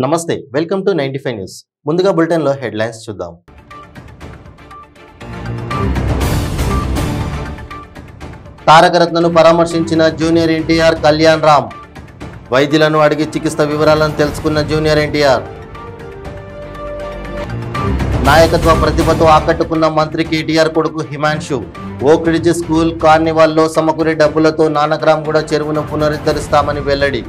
నమస్తే welcome to 95 news ముందుగా bulletin లో హెడ్లైన్స్ చూద్దాం. తారకరత్నను పరామర్శించిన జూనియర్ ఎన్టీఆర్ కళ్యాణ్ రామ్. వైద్యులను అడిగి చికిత్స వివరాలను తెలుసుకున్న జూనియర్ ఎన్టీఆర్. నాయకత్వ ప్రతిభతో ఆకట్టుకున్న మంత్రి కేటీఆర్ కొడుకు హిమాన్షు. ఓక్ రిడ్జ్ స్కూల్ కార్నివాల్లో సమకూరే డబ్బులతో నానక్రామ్గూడ చెరువును పునరుద్ధరిస్తామని వెల్లడి.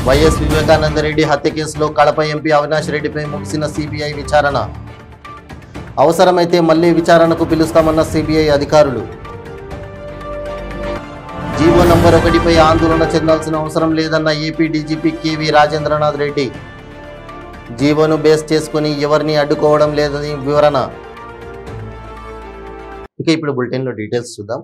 వైఎస్ వివేకానందరెడ్డి హత్య కేసులో కడప ఎంపీ అవినాష్ రెడ్డిపై ముగిసిన సిబిఐ విచారణ. అవసరమైతే మళ్లీ విచారణకు పిలుస్తామన్న సిబిఐ అధికారులు. జీవో నంబర్ 1పై ఆందోళన చెందాల్సిన అవసరం లేదన్న AP DGP KV Rajendranath Reddy. జీవోను బేస్ చేసుకుని ఎవరిని అడ్డుకోవడం లేదని వివరణ. ఇక ఇప్పుడు బులెటిన్లో డీటెయిల్స్ చూద్దాం.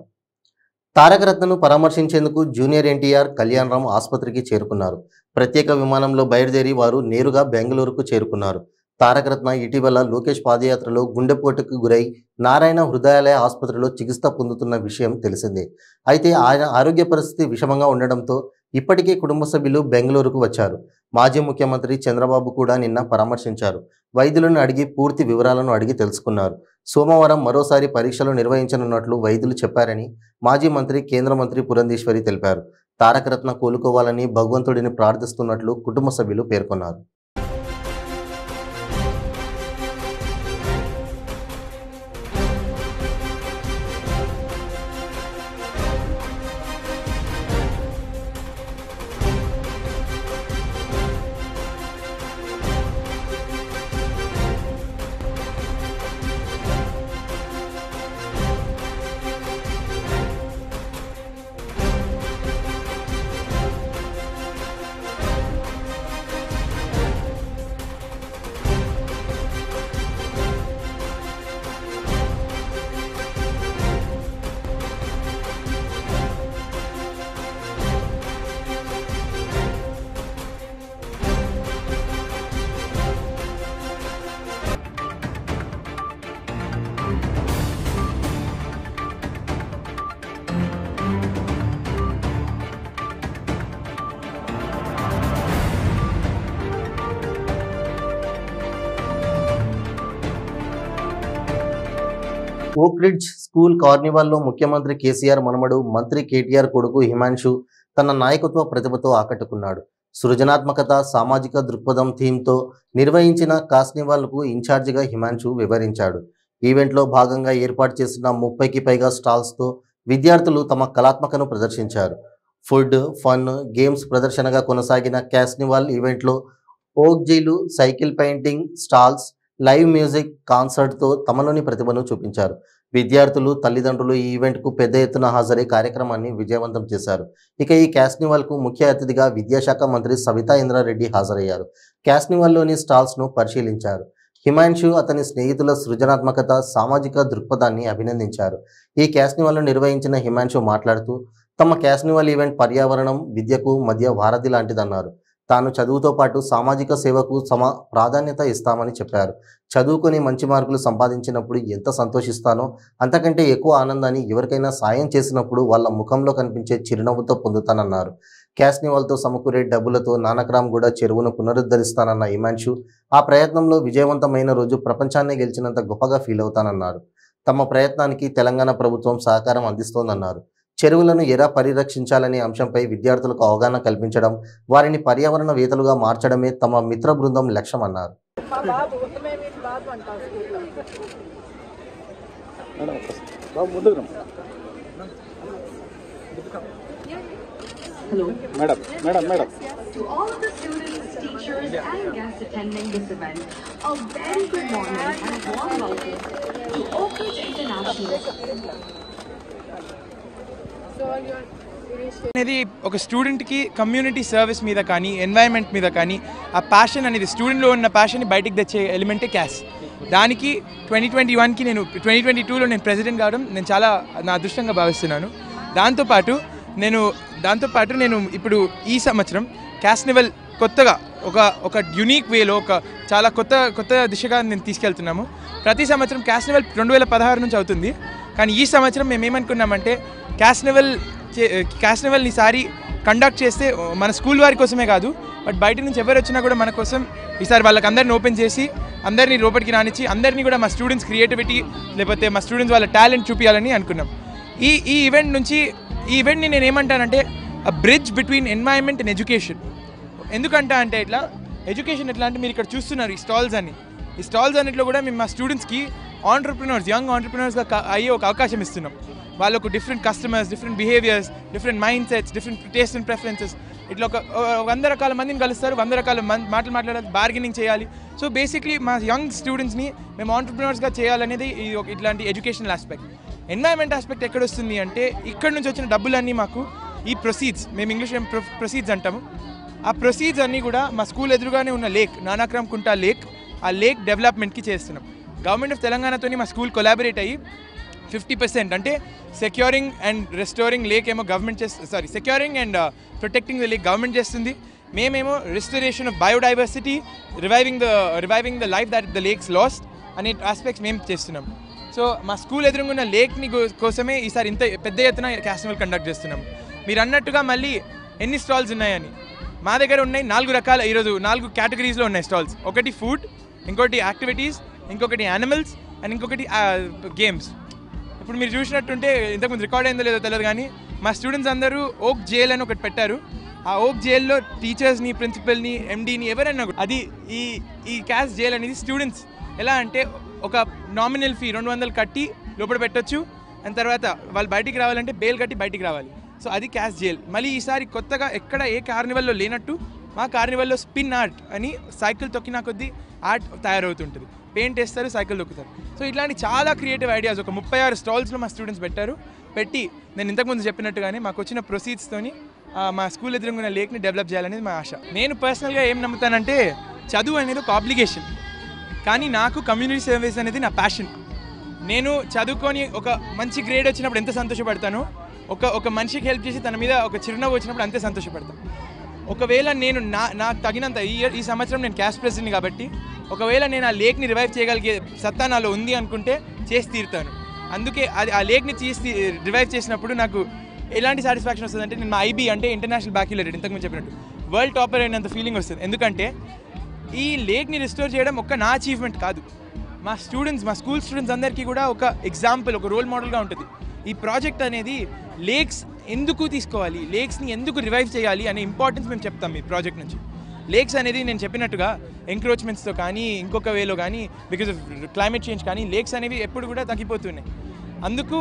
తారకరత్నను పరామర్శించేందుకు జూనియర్ ఎన్టీఆర్ కళ్యాణ్ రామ్ ఆసుపత్రికి చేరుకున్నారు. ప్రత్యేక విమానంలో బయలుదేరి వారు నేరుగా బెంగళూరుకు చేరుకున్నారు. తారకరత్న ఇటీవల లోకేష్ పాదయాత్రలో గుండెపోటుకు గురై నారాయణ హృదయాలయ ఆసుపత్రిలో చికిత్స పొందుతున్న విషయం తెలిసిందే. అయితే ఆయన ఆరోగ్య పరిస్థితి విషమంగా ఉండడంతో ఇప్పటికే కుటుంబ సభ్యులు బెంగళూరుకు వచ్చారు. మాజీ ముఖ్యమంత్రి చంద్రబాబు కూడా నిన్న పరామర్శించారు. వైద్యులను అడిగి పూర్తి వివరాలను అడిగి తెలుసుకున్నారు. సోమవారం మరోసారి పరీక్షలు నిర్వహించనున్నట్లు వైద్యులు చెప్పారని మాజీ మంత్రి కేంద్ర మంత్రి పురంధేశ్వరి తెలిపారు. తారకరత్న కోలుకోవాలని భగవంతుడిని ప్రార్థిస్తున్నట్లు కుటుంబ సభ్యులు పేర్కొన్నారు. ఓక్ రిడ్జ్ స్కూల్ కార్నివాల్లో ముఖ్యమంత్రి కేసీఆర్ మనమడు మంత్రి కేటీఆర్ కొడుకు హిమాన్షు తన నాయకత్వ ప్రతిభతో ఆకట్టుకున్నాడు. సృజనాత్మకత, సామాజిక దృక్పథం థీమ్తో నిర్వహించిన కార్నివాల్కు ఇన్ఛార్జిగా హిమాన్షు వివరించాడు. ఈవెంట్లో భాగంగా ఏర్పాటు చేసిన 30కి పైగా స్టాల్స్తో విద్యార్థులు తమ కళాత్మకను ప్రదర్శించారు. ఫుడ్, ఫన్, గేమ్స్ ప్రదర్శనగా కొనసాగిన కార్నివాల్ ఈవెంట్లో ఓక్జీలు, cycle painting stalls, live music కాన్సర్ట్తో తమలోని ప్రతిభను చూపించారు. విద్యార్థులు, తల్లిదండ్రులు ఈ ఈవెంట్కు పెద్ద ఎత్తున హాజరై కార్యక్రమాన్ని విజయవంతం చేశారు. ఇక ఈ కార్నివాల్కు ముఖ్య అతిథిగా విద్యాశాఖ మంత్రి సవితా ఇంద్రారెడ్డి హాజరయ్యారు. కార్నివాల్లోని స్టాల్స్ను పరిశీలించారు. హిమాన్షు, అతని స్నేహితుల సృజనాత్మకత, సామాజిక దృక్పథాన్ని అభినందించారు. ఈ కార్నివాల్ను నిర్వహించిన హిమాన్షు మాట్లాడుతూ తమ కార్నివాల్ ఈవెంట్ పర్యావరణం, విద్యకు మధ్య వారధి లాంటిదన్నారు. తాను చదువుతో పాటు సామాజిక సేవకు ప్రాధాన్యత ఇస్తామని చెప్పారు. చదువుకొని మంచి మార్కులు సంపాదించినప్పుడు ఎంత సంతోషిస్తానో అంతకంటే ఎక్కువ ఆనందాన్ని ఎవరికైనా సాయం చేసినప్పుడు వాళ్ళ ముఖంలో కనిపించే చిరునవ్వుతో పొందుతానన్నారు. కార్నివాల్తో సమకూరే డబ్బులతో నానక్రామ్గూడ చెరువును పునరుద్ధరిస్తానన్న హిమాన్షు ఆ ప్రయత్నంలో విజయవంతమైన రోజు ప్రపంచాన్ని గెలిచినంత గొప్పగా ఫీల్ అవుతానన్నారు. తమ ప్రయత్నానికి తెలంగాణ ప్రభుత్వం సహకారం అందిస్తోందన్నారు. చెరువులను ఎలా పరిరక్షించాలనే అంశంపై విద్యార్థులకు అవగాహన కల్పించడం, వారిని పర్యావరణవేత్తలుగా మార్చడమే తమ మిత్ర బృందం లక్ష్యమన్నారు. Hello. Madam. To all of the students, teachers, and guests attending this event, a very good morning and warm welcome to Oak Ridge International. అనేది ఒక స్టూడెంట్కి కమ్యూనిటీ సర్వీస్ మీద కానీ, ఎన్వైరన్మెంట్ మీద కానీ ఆ ప్యాషన్ అనేది, స్టూడెంట్లో ఉన్న ప్యాషన్ని బయటికి తెచ్చే ఎలిమెంటే క్యాస్. దానికి 2021కి నేను 2022లో నేను ప్రెసిడెంట్ కావడం నేను చాలా నా అదృష్టంగా భావిస్తున్నాను. దాంతోపాటు నేను ఇప్పుడు ఈ సంవత్సరం కార్నివాల్ కొత్తగా ఒక యునీక్ వేలో ఒక చాలా కొత్త దిశగా నేను తీసుకెళ్తున్నాము. ప్రతి సంవత్సరం కార్నివాల్ 2016 నుంచి అవుతుంది. కానీ ఈ సంవత్సరం మేము ఏమనుకున్నామంటే కార్నివాల్ ఈసారి కండక్ట్ చేస్తే మన స్కూల్ వారి కోసమే కాదు, బట్ బయట నుంచి ఎవరు వచ్చినా కూడా మన కోసం ఈసారి వాళ్ళకి అందరిని ఓపెన్ చేసి అందరినీ లోపలికి రానిచ్చి అందరినీ కూడా మా స్టూడెంట్స్ క్రియేటివిటీ లేకపోతే మా స్టూడెంట్స్ వాళ్ళ టాలెంట్ చూపించాలని అనుకున్నాం. ఈ ఈవెంట్ని నేను ఏమంటానంటే a bridge between environment and education. ఎందుకంటే అంటే ఇట్లా ఎడ్యుకేషన్ ఎట్లా అంటే మీరు ఇక్కడ చూస్తున్నారు ఈ స్టాల్స్ అన్నిట్లో కూడా మేము మా స్టూడెంట్స్కి ఆంటర్ప్రినర్స్, యంగ్ ఆంటర్ప్రినర్స్గా అయ్యే ఒక అవకాశం ఇస్తున్నాం. వాళ్ళకు different customers, different behaviours, different mindsets, different taste and preferences, ఇట్లా ఒక 100 రకాల మందిని కలుస్తారు, 100 రకాల మాటలు మాట్లాడాలి, బార్గెనింగ్ చేయాలి. సో బేసిక్లీ మా యంగ్ స్టూడెంట్స్ని మేము ఆంటర్ప్రినర్స్గా చేయాలనేది ఇట్లాంటి ఎడ్యుకేషనల్ ఆస్పెక్ట్. ఎన్వైరన్మెంట్ ఆస్పెక్ట్ ఎక్కడొస్తుంది అంటే ఇక్కడ నుంచి వచ్చిన డబ్బులన్నీ మాకు ఈ ప్రొసీడ్స్, మేము ఇంగ్లీష్ ప్రొసీడ్స్ అంటాము, ఆ ప్రొసీడ్స్ అన్నీ కూడా మా స్కూల్ ఎదురుగానే ఉన్న లేక్, నానాక్రమ్ కుంటా లేక్, ఆ లేక్ డెవలప్మెంట్కి చేస్తున్నాం. గవర్నమెంట్ ఆఫ్ తెలంగాణతో మా స్కూల్ కొలాబరేట్ అయ్యి 50% అంటే సెక్యూరింగ్ అండ్ రెస్టోరింగ్ లేక్ ఏమో government securing and protecting the lake government చేస్తుంది. మేమేమో restoration of biodiversity, reviving the life that the lakes last అనే ఆస్పెక్ట్స్ మేము చేస్తున్నాం. సో మా స్కూల్ ఎదురుగున్న లేక్ని కోసమే ఈసారి ఇంత పెద్ద ఎత్తున క్యాస్టివల్ కండక్ట్ చేస్తున్నాం. మీరు అన్నట్టుగా మళ్ళీ ఎన్ని స్టాల్స్ ఉన్నాయని, మా దగ్గర ఉన్నాయి 4 రకాల, ఈరోజు 4 కేటగిరీస్లో ఉన్నాయి స్టాల్స్. ఒకటి ఫుడ్, ఇంకోటి యాక్టివిటీస్, ఇంకొకటి యానిమల్స్ అండ్ ఇంకొకటి గేమ్స్. ఇప్పుడు మీరు చూసినట్టుంటే ఇంతకుముందు రికార్డ్ అయిందో లేదో తెలియదు కానీ మా స్టూడెంట్స్ అందరూ ఓక్ జైల్ అని ఒకటి పెట్టారు. ఆ ఓక్ జైల్లో టీచర్స్ని, ప్రిన్సిపల్ని, ఎండీని ఎవరైనా కూడా అది ఈ క్యాష్ జైల్ అనేది స్టూడెంట్స్ ఎలా అంటే ఒక నామినల్ ఫీ 200 కట్టి లోపల పెట్టొచ్చు, అండ్ తర్వాత వాళ్ళు బయటికి రావాలంటే బెయిల్ కట్టి బయటికి రావాలి. సో అది క్యాష్ జైల్. మళ్ళీ ఈసారి కొత్తగా ఎక్కడ ఏ కార్నివల్లో లేనట్టు మా కార్నివల్లో స్పిన్ ఆర్ట్ అని సైకిల్ తొక్కినా కొద్దీ ఆర్ట్ తయారవుతుంటుంది, పెయింట్ వేస్తారు, సైకిల్ తొక్కుతారు. సో ఇట్లాంటి చాలా క్రియేటివ్ ఐడియాస్ ఒక 36 స్టాల్స్లో మా స్టూడెంట్స్ పెట్టి నేను ఇంతకుముందు చెప్పినట్టుగానే మాకు వచ్చిన ప్రొసీడ్స్తోని మా స్కూల్ ఎదురుగున్న లేక్ని డెవలప్ చేయాలనేది మా ఆశ. నేను పర్సనల్గా ఏం నమ్ముతానంటే చదువు అనేది ఒక ఆబ్లిగేషన్, కానీ నాకు కమ్యూనిటీ సర్వీస్ అనేది నా ప్యాషన్. నేను చదువుకొని ఒక మంచి గ్రేడ్ వచ్చినప్పుడు ఎంత సంతోషపడతానో, ఒక మనిషికి హెల్ప్ చేసి తన మీద ఒక చిరునవ్వు వచ్చినప్పుడు అంతే సంతోషపడతాను. ఒకవేళ నేను నాకు తగినంత ఈ సంవత్సరం నేను క్యాష్ ప్రెసిడెంట్ కాబట్టి ఒకవేళ నేను ఆ లేక్ని రివైవ్ చేయగలిగే సత్తా నాలో ఉంది అనుకుంటే చేసి తీరుతాను. అందుకే ఆ లేక్ని రివైవ్ చేసినప్పుడు నాకు ఎలాంటి సాటిస్ఫాక్షన్ వస్తుంది అంటే నేను మా ఐబీ అంటే ఇంటర్నేషనల్ బ్యాక్యులర్ ఇంతకుముందు చెప్పినట్టు వరల్డ్ టాపర్ అయినంత ఫీలింగ్ వస్తుంది. ఎందుకంటే ఈ లేక్ని రిస్టోర్ చేయడం నా అచీవ్మెంట్ కాదు, మా స్కూల్ స్టూడెంట్స్ అందరికీ కూడా ఒక ఎగ్జాంపుల్, ఒక రోల్ మోడల్గా ఉంటుంది. ఈ ప్రాజెక్ట్ అనేది లేక్స్ ఎందుకు తీసుకోవాలి, లేక్స్ని ఎందుకు రివైవ్ చేయాలి అనే ఇంపార్టెన్స్ మేము చెప్తాం ఈ ప్రాజెక్ట్ నుంచి. లేక్స్ అనేది నేను చెప్పినట్టుగా ఎంక్రోచ్మెంట్స్తో కానీ ఇంకొక వేలో కానీ బికాజ్ ఆఫ్ క్లైమేట్ చేంజ్ కానీ లేక్స్ అనేవి ఎప్పుడు కూడా తగ్గిపోతున్నాయి. అందుకు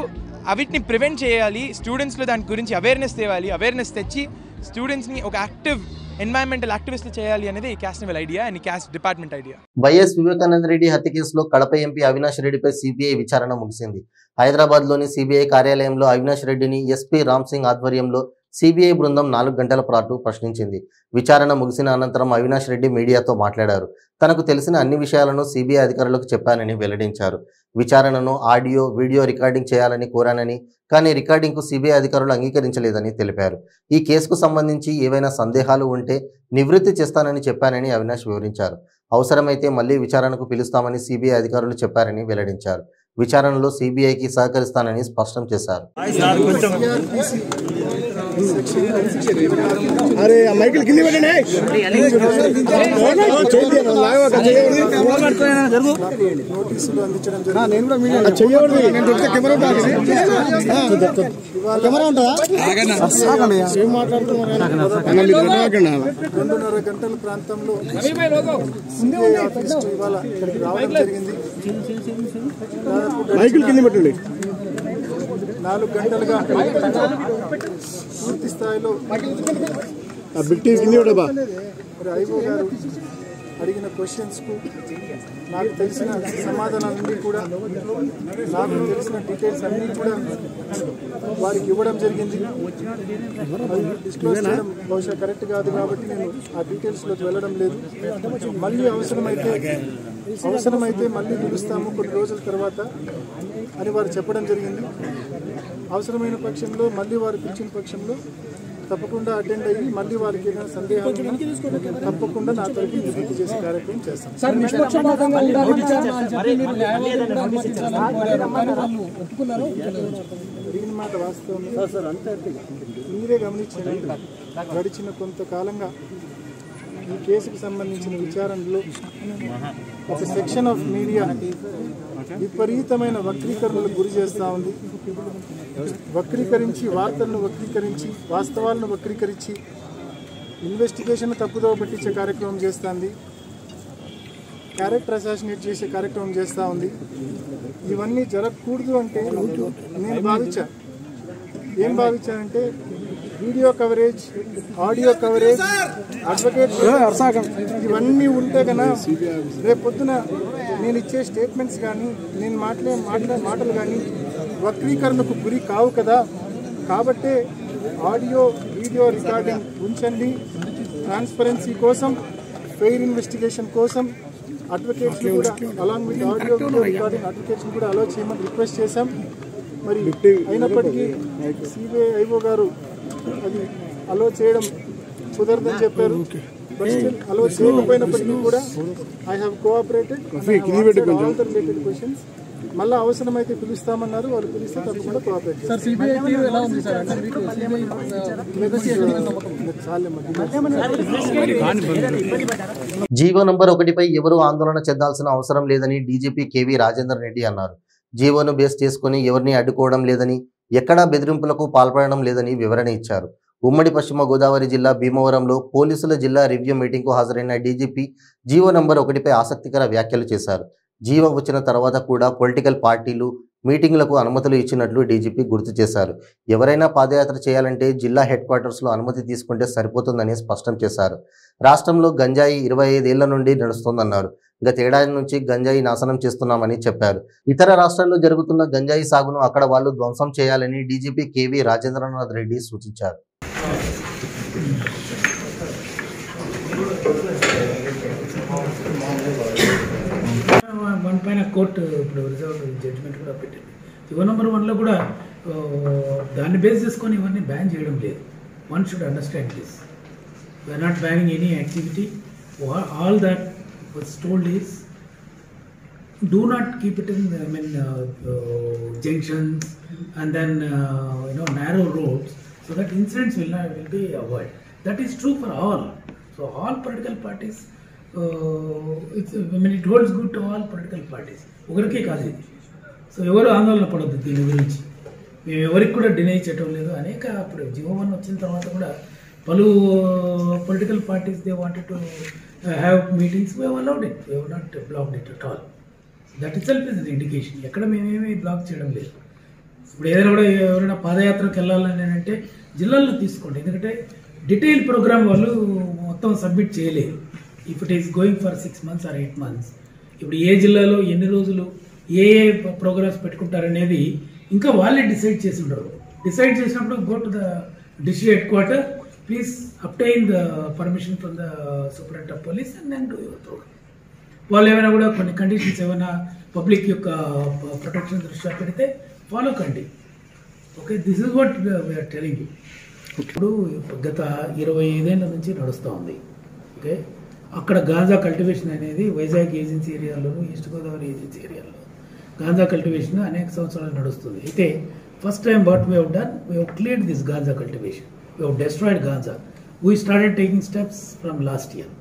అవిటిని ప్రివెంట్ చేయాలి, స్టూడెంట్స్లో దాని గురించి అవేర్నెస్ తేవాలి, అవేర్నెస్ తెచ్చి స్టూడెంట్స్ని ఒక యాక్టివ్ ఎన్వైరన్మెంటల్ యాక్టివిస్టులు చేయాలి అనేది ఈ క్యాస్టివల్ idea and caste department idea. YS Vivekananda Reddy హత్య కేసులో కడప ఎంపీ అవినాష్ రెడ్డిపై సిబిఐ విచారణ ముగిసింది. హైదరాబాద్లోని సిబిఐ కార్యాలయంలో అవినాష్ రెడ్డిని ఎస్పీ రామ్ సింగ్ ఆధ్వర్యంలో సిబిఐ బృందం 4 గంటల పాటు ప్రశ్నించింది. విచారణ ముగిసిన అనంతరం అవినాష్ రెడ్డి మీడియాతో మాట్లాడారు. తనకు తెలిసిన అన్ని విషయాలను సిబిఐ అధికారులకు చెప్పానని వెల్లడించారు. విచారణను ఆడియో, వీడియో రికార్డింగ్ చేయాలని కోరానని, కానీ రికార్డింగ్కు సిబిఐ అధికారులు అంగీకరించలేదని తెలిపారు. ఈ కేసుకు సంబంధించి ఏవైనా సందేహాలు ఉంటే నివృత్తి చేస్తానని చెప్పానని అవినాష్ వివరించారు. అవసరమైతే మళ్లీ విచారణకు పిలుస్తామని సిబిఐ అధికారులు చెప్పారని వెల్లడించారు. విచారణలో సిబిఐకి సహకరిస్తానని స్పష్టం చేశారు. గంటల ప్రాంతంలో మైకులు కింద పెట్టండి. 4 గంటలుగా పూర్తి స్థాయిలో ఐఓ గారు అడిగిన క్వశ్చన్స్కు నాకు తెలిసిన సమాధానాలన్నీ కూడా, నాకు తెలిసిన డీటెయిల్స్ అన్నీ కూడా వారికి ఇవ్వడం జరిగింది. అది డిస్క్లోజ్ చేయడం బహుశా కరెక్ట్ కాదు కాబట్టి నేను ఆ డీటెయిల్స్లోకి వెళ్ళడం లేదు. మళ్ళీ అవసరమైతే మళ్ళీ పిలుస్తాము కొన్ని రోజుల తర్వాత అని వారు చెప్పడం జరిగింది. అవసరమైన పక్షంలో మళ్ళీ వారు పిలిచిన పక్షంలో తప్పకుండా అటెండ్ అయ్యి మళ్ళీ వారికి ఏదైనా సందేహాలు తప్పకుండా నా తరఫు నివృత్తి చేసే కార్యక్రమం చేస్తాం. అడిగిన మాట వాస్తవం. ఇన్ని మీరే గమనించండి, గడిచిన కొంతకాలంగా ఈ కేసుకు సంబంధించిన విచారణలో ఒక సెక్షన్ ఆఫ్ మీడియా విపరీతమైన వక్రీకరణలకు గురి చేస్తూ ఉంది. వక్రీకరించి వార్తలను వక్రీకరించి వాస్తవాలను వక్రీకరించి ఇన్వెస్టిగేషన్ తప్పుదోవ పట్టించే కార్యక్రమం చేస్తుంది, క్యారెక్టర్ అసాసినేట్ చేసే కార్యక్రమం చేస్తూ ఉంది. ఇవన్నీ జరగకూడదు అంటే నేను ఏం భావించానంటే video coverage, audio coverage, advocate ఇవన్నీ ఉంటే కన్నా రేపొద్దున నేను ఇచ్చే స్టేట్మెంట్స్ కానీ నేను మాట్లాడే మాటలు కానీ వక్రీకరణకు గురి కావు కదా. కాబట్టే ఆడియో వీడియో రికార్డింగ్ ఉంచండి. ట్రాన్స్పరెన్సీ కోసం, ఫెయిర్ ఇన్వెస్టిగేషన్ కోసం అడ్వకేట్స్ కూడా along with audio video recording advocates కూడా అలో చేయమని రిక్వెస్ట్ చేశాం. మరి అయినప్పటికీ సిబిఐ ఐఓ గారు అది అలో చేయడం కుదరదని చెప్పారు. బట్ స్టిల్ అలో చేయకపోయినప్పటికీ కూడా I have cooperated all the related questions. మళ్ళీ అవసరమైతే పిలుస్తామన్నారు, వాళ్ళు పిలిస్తే తప్పకుండా కోఆపరేట్ చేస్తారు. జీవో నంబర్ 1పై ఎవరూ ఆందోళన చెందాల్సిన అవసరం లేదని డీజీపీ కేవీ రాజేందర్ రెడ్డి అన్నారు. జీవోను బేస్ చేసుకుని ఎవరిని అడ్డుకోవడం లేదని, ఎక్కడా బెదిరింపులకు పాల్పడడం లేదని వివరణ ఇచ్చారు. ఉమ్మడి పశ్చిమ గోదావరి జిల్లా భీమవరంలో పోలీసుల జిల్లా రివ్యూ మీటింగ్కు హాజరైన డీజీపీ జీవో నంబర్ 1పై ఆసక్తికర వ్యాఖ్యలు చేశారు. జీవో వచ్చిన తర్వాత కూడా పొలిటికల్ పార్టీలు మీటింగ్లకు అనుమతులు ఇచ్చినట్లు డీజీపీ గుర్తు చేశారు. ఎవరైనా పాదయాత్ర చేయాలంటే జిల్లా హెడ్ క్వార్టర్స్లో అనుమతి తీసుకుంటే సరిపోతుందని స్పష్టం చేశారు. రాష్ట్రంలో గంజాయి 25 ఏళ్ల నుండి నడుస్తోందన్నారు. గతేడాది నుంచి గంజాయి నాశనం చేస్తున్నామని చెప్పారు. ఇతర రాష్ట్రాల్లో జరుగుతున్న గంజాయి సాగును అక్కడ వాళ్ళు ధ్వంసం చేయాలని డీజీపీ కేవీ రాజేంద్రనాథ్ రెడ్డి సూచించారు. వన్ పైన కోర్టు ఇప్పుడు రిజర్వ్ జడ్జిమెంట్ కూడా పెట్టింది. జీవో నెంబర్ 1లో కూడా దాన్ని బేస్ చేసుకొని ఇవన్నీ బ్యాన్ చేయడం లేదు. One should understand this. We are not banning any activity. All that was told is do not keep it in junctions and then narrow roads, so that incidents will be avoided. That is true for all. So all political parties, it holds good to all political parties. ఒకరికే కాదు ఇది. So ఎవరు ఆందోళన పడద్దు దీని గురించి. మేము ఎవరికి కూడా డినై చేయటం లేదు. అనేక అప్పుడు జీవో 1 వచ్చిన తర్వాత కూడా పలు political parties they wanted to have meetings. We have allowed it. We have not blocked it at all. That it self is an indication. ఎక్కడ మేమేమీ బ్లాక్ చేయడం లేదు. ఇప్పుడు ఏదైనా కూడా ఎవరైనా పాదయాత్రకు వెళ్ళాలని అంటే జిల్లాల్లో తీసుకోండి. ఎందుకంటే డీటెయిల్ ప్రోగ్రామ్ వాళ్ళు మొత్తం సబ్మిట్ చేయలేదు. If it is going for 6 months or 8 months, ఇప్పుడు ఏ జిల్లాలో ఎన్ని రోజులు ఏ ప్రోగ్రామ్స్ పెట్టుకుంటారనేది ఇంకా వాళ్ళే డిసైడ్ చేసి ఉండరు. డిసైడ్ చేసినప్పుడు go to the district headquarter, please obtain the permission from the superintendent of police and then do your programme. వాళ్ళు ఏమైనా కూడా కొన్ని కండిషన్స్ ఏమైనా పబ్లిక్ యొక్క ప్రొటెక్షన్ దృష్ట్యా పెడితే ఫాలో కండి. Okay, this is what we are telling you. ఇప్పుడు గత 25 ఏళ్ల నుంచి నడుస్తూ ఉంది. ఓకే, అక్కడ గాంజా కల్టివేషన్ అనేది వైజాగ్ ఏజెన్సీ ఏరియాలోను, ఈస్ట్ గోదావరి ఏజెన్సీ ఏరియాలో గాంజా కల్టివేషన్ అనేక సంవత్సరాలు నడుస్తుంది. అయితే first time what we have done, we have cleared this ganja cultivation. We have destroyed ganja. We started taking steps from last year.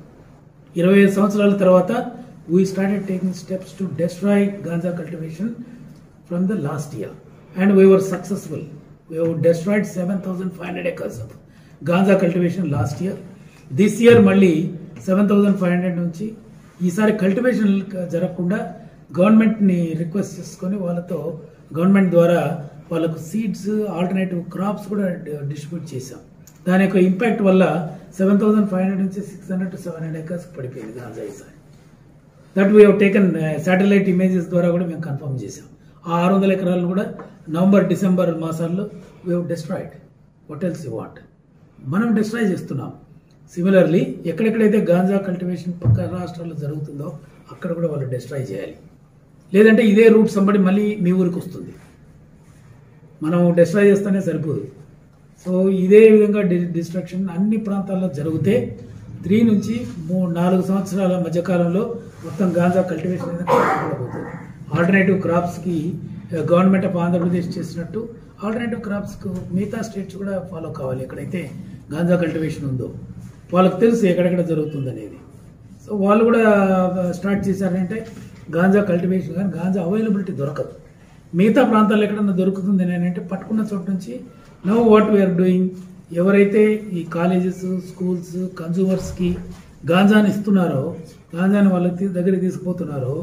25 సంవత్సరాల తర్వాత we started taking steps to destroy ganja cultivation from the last year, and we were successful. We have destroyed 7,500 acres of ganja cultivation last year. This year malli 7,500 nunchi ఈసారి cultivation జరగకుండా government ని request చేసుకొని వాళ్ళతో government ద్వారా వాళ్ళకు seeds, alternative crops కూడా distribute చేశాం. దాని యొక్క ఇంపాక్ట్ వల్ల 7,500 నుంచి 600 to 700 acres పడిపోయింది గాంజా ఈసారి. That we have taken satellite images ద్వారా కూడా మేము కన్ఫర్మ్ చేసాం. ఆ 600 ఎకరాలను కూడా నవంబర్, డిసెంబర్ మాసాల్లో we have destroyed. What else you want? మనం డిస్ట్రాయ్ చేస్తున్నాం. సిమిలర్లీ ఎక్కడెక్కడైతే గాంజా కల్టివేషన్ పక్క రాష్ట్రాల్లో జరుగుతుందో అక్కడ కూడా వాళ్ళు డిస్ట్రాయ్ చేయాలి. లేదంటే ఇదే రూట్ సంబడి మళ్ళీ మీ ఊరికి వస్తుంది. మనం డిస్ట్రాయ్ చేస్తేనే సరిపోదు. సో ఇదే విధంగా డిస్ట్రక్షన్ అన్ని ప్రాంతాల్లో జరిగితే 3 నుంచి 4 సంవత్సరాల మధ్యకాలంలో మొత్తం గాంజా కల్టివేషన్ అనేది పడిపోతుంది. ఆల్టర్నేటివ్ క్రాప్స్కి గవర్నమెంట్ ఆఫ్ ఆంధ్రప్రదేశ్ చేసినట్టు ఆల్టర్నేటివ్ క్రాప్స్కు మిగతా స్టేట్స్ కూడా ఫాలో కావాలి. ఎక్కడైతే గాంజా కల్టివేషన్ ఉందో వాళ్ళకి తెలుసు ఎక్కడెక్కడ జరుగుతుంది అనేది. సో వాళ్ళు కూడా స్టార్ట్ చేశారంటే గాంజా కల్టివేషన్, కానీ గాంజా అవైలబిలిటీ దొరకదు. మిగతా ప్రాంతాల్లో ఎక్కడన్నా దొరుకుతుంది అని అంటే పట్టుకున్న చోటు నుంచి నో వాట్ వీఆర్ డూయింగ్, ఎవరైతే ఈ కాలేజెస్, స్కూల్స్, కన్జ్యూమర్స్కి గాంజాని ఇస్తున్నారో, గాంజాని వాళ్ళ దగ్గరికి తీసుకుపోతున్నారో,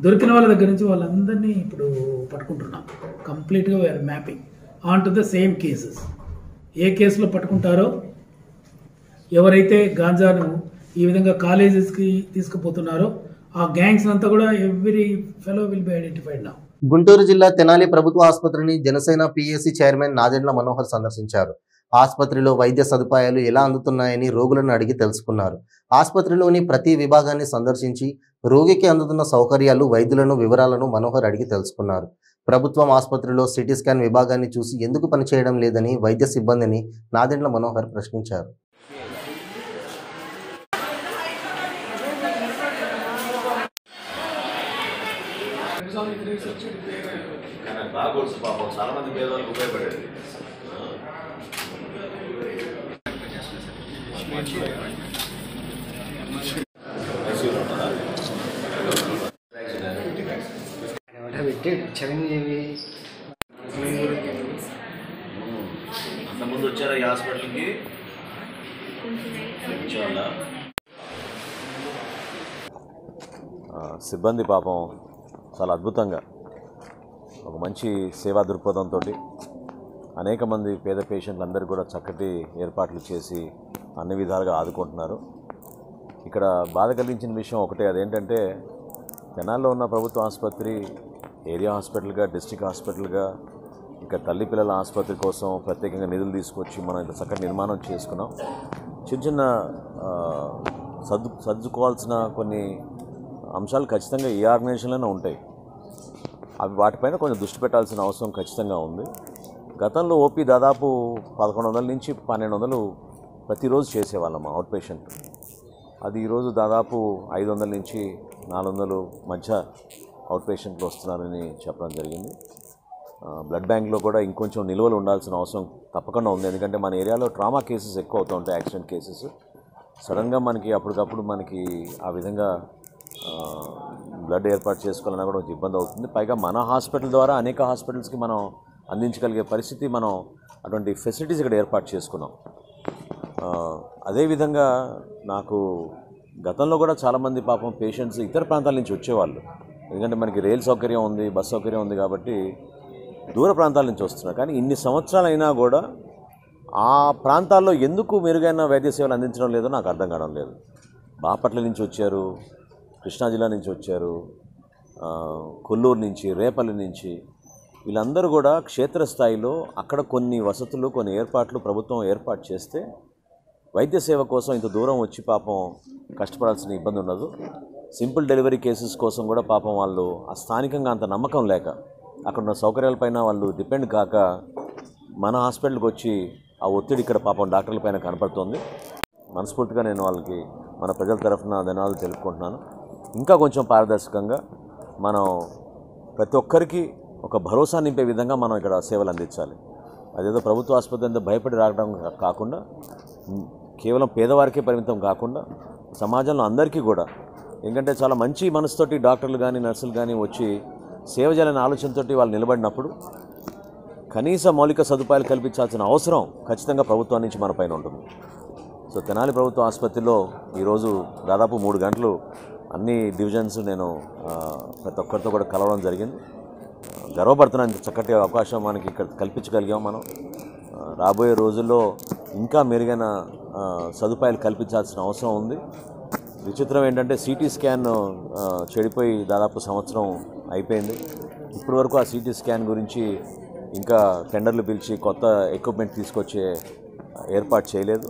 దొరికిన వాళ్ళ దగ్గర నుంచి వాళ్ళందరినీ ఇప్పుడు పట్టుకుంటున్నాం. కంప్లీట్గా we're mapping on to the same cases. ఏ కేసులో పట్టుకుంటారో, ఎవరైతే గాంజాను ఈ విధంగా కాలేజెస్కి తీసుకుపోతున్నారో ఆ గ్యాంగ్స్ అంతా కూడా every fellow will be identified now. Guntur జిల్లా తెనాలి ప్రభుత్వ ఆసుపత్రిని జనసేన పిఎసి చైర్మన్ నాదెండ్ల మనోహర్ సందర్శించారు. ఆసుపత్రిలో వైద్య సదుపాయాలు ఎలా అందుతున్నాయని రోగులను అడిగి తెలుసుకున్నారు. ఆసుపత్రిలోని ప్రతి విభాగాన్ని సందర్శించి రోగికి అందుతున్న సౌకర్యాలు, వైద్యులను వివరాలను మనోహర్ అడిగి తెలుసుకున్నారు. ప్రభుత్వం ఆసుపత్రిలో సిటీ స్కాన్ విభాగాన్ని చూసి ఎందుకు పనిచేయడం లేదని వైద్య సిబ్బందిని నాదెండ్ల మనోహర్ ప్రశ్నించారు. చాలా మంది పేదవాళ్ళకి ఉపయోగపడేది. అంతకుముందు వచ్చారా ఈ హాస్పిటల్కి? సిబ్బంది పాపం చాలా అద్భుతంగా ఒక మంచి సేవా దృక్పథంతో అనేక మంది పేద పేషెంట్లందరూ కూడా చక్కటి ఏర్పాట్లు చేసి అన్ని విధాలుగా ఆదుకుంటున్నారు. ఇక్కడ బాధ కలిగించిన విషయం ఒకటే, అదేంటంటే తెనాల్లో ఉన్న ప్రభుత్వ ఆసుపత్రి ఏరియా హాస్పిటల్గా, డిస్ట్రిక్ట్ హాస్పిటల్గా, ఇక తల్లి పిల్లల ఆసుపత్రి కోసం ప్రత్యేకంగా నిధులు తీసుకొచ్చి మనం ఇంత చక్కటి నిర్మాణం చేసుకున్నాం. చిన్న చిన్న సర్దుకోవాల్సిన కొన్ని అంశాలు ఖచ్చితంగా ఏ ఆర్గనైజేషన్లోనే ఉంటాయి. అవి వాటిపైన కొంచెం దృష్టి పెట్టాల్సిన అవసరం ఖచ్చితంగా ఉంది. గతంలో ఓపీ దాదాపు 1100 నుంచి 1200 ప్రతిరోజు చేసేవాళ్ళం అవుట్ పేషెంట్. అది ఈరోజు దాదాపు 500 నుంచి 400 మధ్య అవుట్ పేషెంట్లు వస్తున్నారని చెప్పడం జరిగింది. బ్లడ్ బ్యాంక్లో కూడా ఇంకొంచెం నిల్వలు ఉండాల్సిన అవసరం తప్పకుండా ఉంది. ఎందుకంటే మన ఏరియాలో ట్రామా కేసెస్ ఎక్కువ అవుతూ ఉంటాయి, యాక్సిడెంట్ కేసెస్. సడన్గా మనకి అప్పటికప్పుడు మనకి ఆ విధంగా బ్లడ్ ఏర్పాటు చేసుకోవాలన్నా కూడా కొంచెం ఇబ్బంది అవుతుంది. పైగా మన హాస్పిటల్ ద్వారా అనేక హాస్పిటల్స్కి మనం అందించగలిగే పరిస్థితి, మనం అటువంటి ఫెసిలిటీస్ ఇక్కడ ఏర్పాటు చేసుకున్నాం. అదేవిధంగా నాకు గతంలో కూడా చాలామంది పాపం పేషెంట్స్ ఇతర ప్రాంతాల నుంచి వచ్చేవాళ్ళు. ఎందుకంటే మనకి రైలు సౌకర్యం ఉంది, బస్ సౌకర్యం ఉంది కాబట్టి దూర ప్రాంతాల నుంచి వస్తున్నారు. కానీ ఇన్ని సంవత్సరాలైనా కూడా ఆ ప్రాంతాల్లో ఎందుకు మెరుగైన వైద్య సేవలు అందించడం లేదో నాకు అర్థం కావడం లేదు. బాపట్ల నుంచి వచ్చారు, కృష్ణా జిల్లా నుంచి వచ్చారు, కొల్లూరు నుంచి, రేపల్లి నుంచి, వీళ్ళందరూ కూడా క్షేత్రస్థాయిలో అక్కడ కొన్ని వసతులు, కొన్ని ఏర్పాట్లు ప్రభుత్వం ఏర్పాటు చేస్తే వైద్య సేవ కోసం ఇంత దూరం వచ్చి పాపం కష్టపడాల్సిన ఇబ్బంది ఉండదు. సింపుల్ డెలివరీ కేసెస్ కోసం కూడా పాపం వాళ్ళు ఆ స్థానికంగా అంత నమ్మకం లేక అక్కడ ఉన్న సౌకర్యాలపైన వాళ్ళు డిపెండ్ కాక మన హాస్పిటల్కి వచ్చి ఆ ఒత్తిడి ఇక్కడ పాపం డాక్టర్ల పైన కనపడుతుంది. మనస్ఫూర్తిగా నేను వాళ్ళకి మన ప్రజల తరఫున ధన్యవాదాలు తెలుపుకుంటున్నాను. ఇంకా కొంచెం పారదర్శకంగా మనం ప్రతి ఒక్కరికి ఒక భరోసా నింపే విధంగా మనం ఇక్కడ సేవలు అందించాలి. అదేదో ప్రభుత్వ ఆసుపత్రి అంతా భయపడి రావడం కాకుండా, కేవలం పేదవారికే పరిమితం కాకుండా సమాజంలో అందరికీ కూడా, ఎందుకంటే చాలా మంచి మనసుతోటి డాక్టర్లు కానీ నర్సులు కానీ వచ్చి సేవ చేయాలనే ఆలోచనతో వాళ్ళు నిలబడినప్పుడు కనీస మౌలిక సదుపాయాలు కల్పించాల్సిన అవసరం ఖచ్చితంగా ప్రభుత్వం నుంచి మన పైన ఉంటుంది. సో తెనాలి ప్రభుత్వ ఆసుపత్రిలో ఈరోజు దాదాపు 3 గంటలు అన్ని డివిజన్స్ నేను ప్రతి ఒక్కరితో కూడా కలవడం జరిగింది. గర్వపడుతున్నాను, చక్కటి అవకాశం మనకి ఇక్కడ కల్పించగలిగాం. మనం రాబోయే రోజుల్లో ఇంకా మెరుగైన సదుపాయాలు కల్పించాల్సిన అవసరం ఉంది. విచిత్రం ఏంటంటే సిటీ స్కాన్ చెడిపోయి దాదాపు సంవత్సరం అయిపోయింది. ఇప్పటి వరకు ఆ సిటీ స్కాన్ గురించి ఇంకా టెండర్లు పిలిచి కొత్త ఎక్విప్మెంట్ తీసుకొచ్చే ఏర్పాటు చేయలేదు.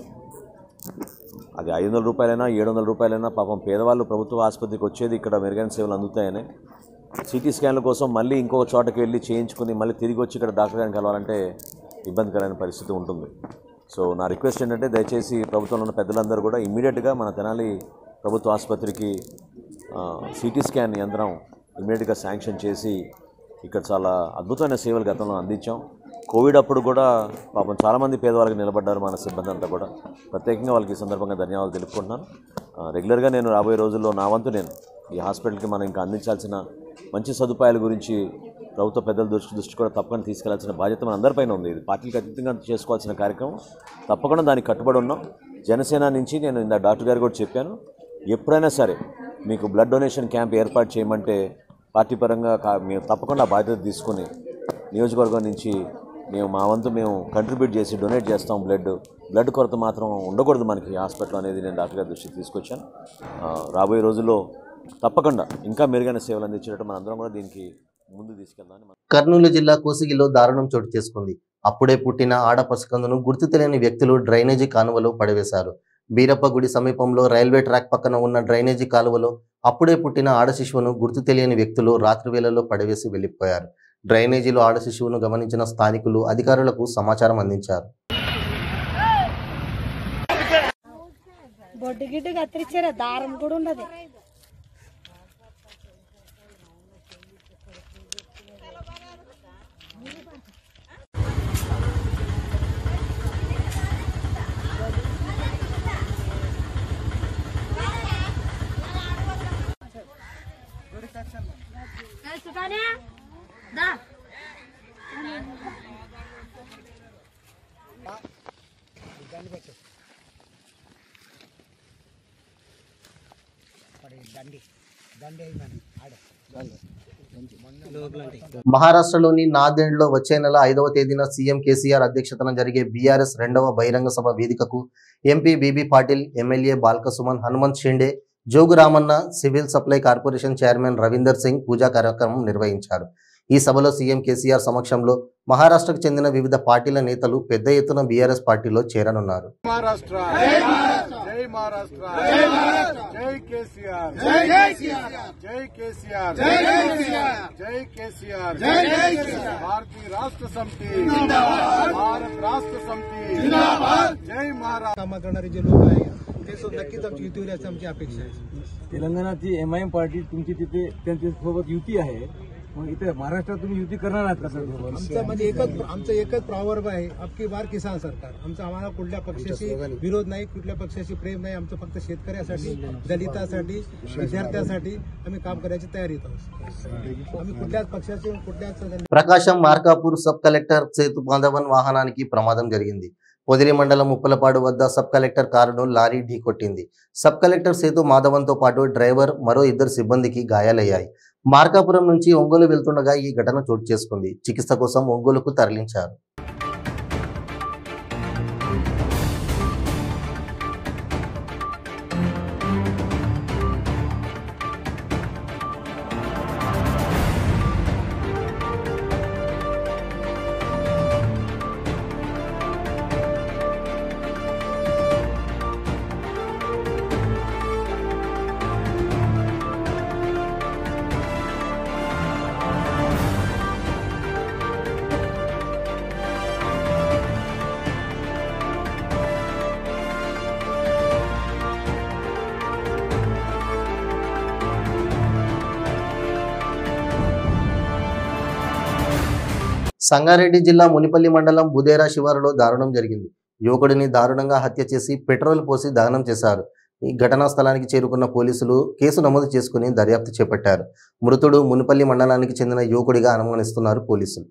అది 500 రూపాయలైనా 700 రూపాయలైనా పాపం పేదవాళ్ళు ప్రభుత్వ ఆసుపత్రికి వచ్చేది ఇక్కడ మెరుగైన సేవలు అందుతాయని. సిటీ స్కాన్ల కోసం మళ్ళీ ఇంకొక చోటకి వెళ్ళి చేయించుకుని మళ్ళీ తిరిగి వచ్చి ఇక్కడ డాక్టర్ గారిని కలవాలంటే ఇబ్బందికరమైన పరిస్థితి ఉంటుంది. సో నా రిక్వెస్ట్ ఏంటంటే దయచేసి ప్రభుత్వంలో ఉన్న పెద్దలందరూ కూడా ఇమ్మీడియట్గా మన తెనాలి ప్రభుత్వ ఆసుపత్రికి సిటీ స్కాన్ యంత్రం ఇమ్మీడియట్గా శాంక్షన్ చేసి ఇక్కడ చాలా అద్భుతమైన సేవలు గతంలో అందించాం. కోవిడ్ అప్పుడు కూడా పాపం చాలామంది పేదవాళ్ళకి నిలబడ్డారు మన సిబ్బంది అంతా కూడా. ప్రత్యేకంగా వాళ్ళకి ఈ సందర్భంగా ధన్యవాదాలు తెలుపుకుంటున్నాను. రెగ్యులర్గా నేను రాబోయే రోజుల్లో నా వంతు నేను ఈ హాస్పిటల్కి మనం ఇంకా అందించాల్సిన మంచి సదుపాయాల గురించి ప్రభుత్వ పెద్దల దృష్టి కూడా తప్పకుండా తీసుకెళ్లాల్సిన బాధ్యత మన అందరిపైన ఉంది. ఇది పార్టీలకు అతీతంగా చేసుకోవాల్సిన కార్యక్రమం. తప్పకుండా దానికి కట్టుబడి ఉన్నాం. జనసేన నుంచి నేను ఇందా డాక్టర్ గారు కూడా చెప్పాను, ఎప్పుడైనా సరే మీకు బ్లడ్ డొనేషన్ క్యాంప్ ఏర్పాటు చేయమంటే పార్టీ పరంగా మేము తప్పకుండా బాధ్యత తీసుకుని నియోజకవర్గం నుంచి మేము మా వంతు మేము కంట్రిబ్యూట్ చేసి డొనేట్ చేస్తాం. బ్లడ్ కొరత మాత్రం ఉండకూడదు మనకి హాస్పిటల్ అనేది నేను డాక్టర్ గారి దృష్టికి తీసుకొచ్చాను. రాబోయే రోజుల్లో తప్పకుండా ఇంకా మెరుగైన సేవలు అందించేటట్టు మనందరం కూడా దీనికి ముందు తీసుకెళ్దామని. కర్నూలు జిల్లా కోసిగిలో దారుణం చోటు చేసుకుంది. అప్పుడే పుట్టిన ఆడ పసికందును గుర్తు తెలియని వ్యక్తులు డ్రైనేజీ కాలువలో పడవేశారు. బీరప్ప గుడి సమీపంలో రైల్వే ట్రాక్ పక్కన ఉన్న డ్రైనేజీ కాలువలో అప్పుడే పుట్టిన ఆడ శిశువును గుర్తు తెలియని వ్యక్తులు రాత్రి వేళల్లో పడవేసి వెళ్లిపోయారు. డ్రైనేజీలో ఆడ శిశువును గమనించిన స్థానికులు అధికారులకు సమాచారం అందించారు. బొడ్డు కత్తిరించారా, దారం కూడా ఉండదు. మహారాష్ట్రలోని నాందేడ్లో వచ్చే నెల 5వ తేదీన సీఎం కేసీఆర్ అధ్యక్షతన జరిగే బీఆర్ఎస్ 2వ బహిరంగ సభ వేదికకు MP BB Patil, MLA Balka Suman, Hanumant Shinde, Jogu Ramanna, civil supply corporation chairman Ravinder Singh పూజా కార్యక్రమం నిర్వహించారు. ఈ సభలో సీఎం కేసీఆర్ సమక్షంలో మహారాష్ట్రకు చెందిన వివిధ పార్టీల నేతలు పెద్ద ఎత్తున బీఆర్ఎస్ పార్టీలో చేరనున్నారు. कामं करणारे जे लोक आहेत ते नक्कीच आमची युती होईल अशी आमची अपेक्षा आहे. तेलंगणाची MIM पार्टी तुमची तिथे त्यांच्यासोबत युती आहे, मग इथे महाराष्ट्रात तुम्ही युती करणार आहात का? आमचं म्हणजे एकच प्रॉवर्ब आहे, अबकी बार किसान सरकार. आम्हाला कुठल्या पक्षाशी विरोध नाही, कुठल्या पक्षाशी प्रेम नाही. आमचं फक्त शेतकऱ्यासाठी, दलितासाठी, विद्यार्थ्यांसाठी आम्ही काम करायची तयारीत आहोत. आम्ही कुठल्याच पक्षाची ప్రకాశం మార్కాపూర్ సబ్ కలెక్టర్ సేతు బాంధవన్ వాహనానికి ప్రమాదం జరిగింది. పొదిలి మండలం ముప్పలపాడు వద్ద సబ్ కలెక్టర్ కారును లారీ ఢీకొట్టింది. సబ్ కలెక్టర్ సేతు మాధవన్తో పాటు డ్రైవర్, మరో 2 సిబ్బందికి గాయాలయ్యాయి. మార్కాపురం నుంచి ఒంగోలు వెళ్తుండగా ఈ ఘటన చోటు చేసుకుంది. చికిత్స కోసం ఒంగోలుకు తరలించారు. సంగారెడ్డి జిల్లా మునిపల్లి మండలం బుదేరా శివారులో దారుణం జరిగింది. యువకుడిని దారుణంగా హత్య చేసి పెట్రోల్ పోసి దహనం చేశారు. ఈ ఘటనా స్థలానికి చేరుకున్న పోలీసులు కేసు నమోదు చేసుకుని దర్యాప్తు చేపట్టారు. మృతుడు మునిపల్లి మండలానికి చెందిన యువకుడిగా అనుమానిస్తున్నారు పోలీసులు.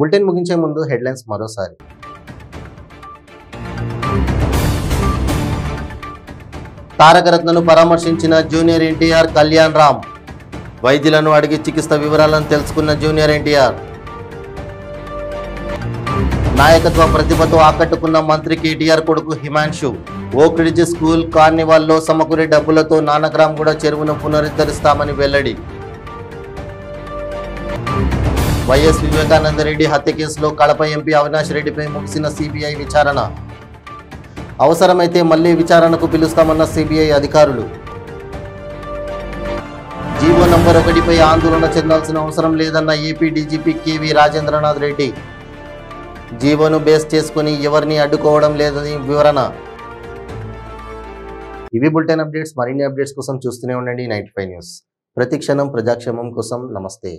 బులెటిన్ ముగించే ముందు హెడ్లైన్స్ మరోసారి. తారకరత్నను పరామర్శించిన జూనియర్ ఎన్టీఆర్ కళ్యాణ్ రామ్. వైద్యులను అడిగి చికిత్స వివరాలను తెలుసుకున్న జూనియర్ ఎన్టీఆర్. నాయకత్వ ప్రతిభతో ఆకట్టుకున్న మంత్రి కేటీఆర్ కొడుకు హిమాన్షు. ఓక్ రిడ్జ్ స్కూల్ కార్నివాల్లో సమకూరే డబ్బులతో నానక్రామ్గూడ చెరువును పునరుద్ధరిస్తామని వెల్లడి. వైఎస్ వివేకానందరెడ్డి హత్య కేసులో కడప ఎంపీ అవినాష్ రెడ్డిపై ముగిసిన సిబిఐ విచారణ. అవసరమైతే మళ్లీ విచారణకు పిలుస్తామన్న సిబిఐ అధికారులు. జీవో నంబర్ 1పై ఆందోళన చెందాల్సిన అవసరం లేదన్న AP DGP KV Rajendranath Reddy. జీవోను బేస్ చేసుకుని ఎవరిని అడ్డుకోవడం లేదని వివరణ. ఇవి బులెటిన్ అప్డేట్స్. మరిన్ని అప్డేట్స్ కోసం చూస్తూనే ఉండండి 95 న్యూస్. ప్రతి క్షణం ప్రజాక్షేమం కోసం. నమస్తే.